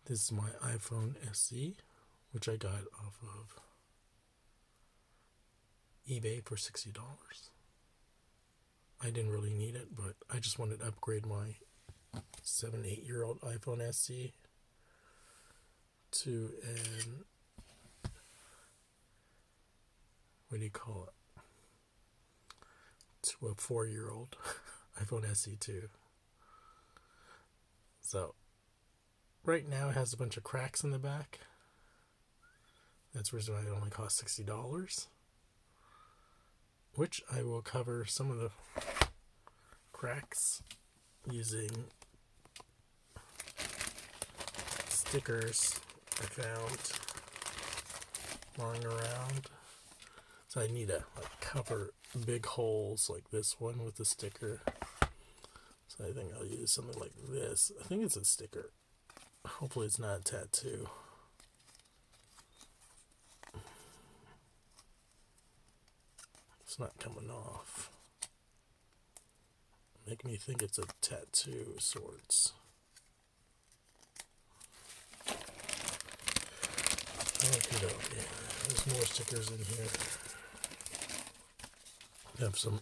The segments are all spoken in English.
This is my iPhone SE, which I got off of eBay for $60. I didn't really need it, but I just wanted to upgrade my 7-8-year-old iPhone SE to an, what do you call it? To a 4-year-old iPhone SE 2. So, right now it has a bunch of cracks in the back. That's the reason why it only costs $60. Which I will cover some of the cracks using stickers I found lying around. So I need to cover big holes like this one with a sticker. So I think I'll use something like this. I think it's a sticker. Hopefully it's not a tattoo. It's not coming off. Make me think it's a tattoo of sorts. Okay, there's more stickers in here. Have some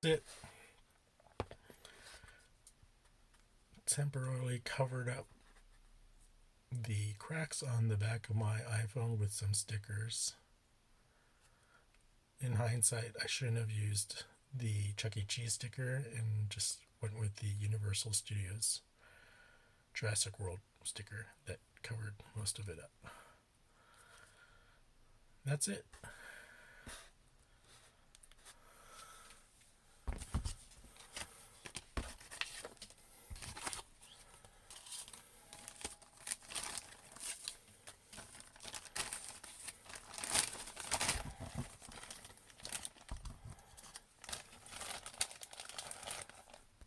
It temporarily covered up the cracks on the back of my iPhone with some stickers. In hindsight, I shouldn't have used the Chuck E. Cheese sticker and just went with the Universal Studios Jurassic World sticker that covered most of it up. That's it.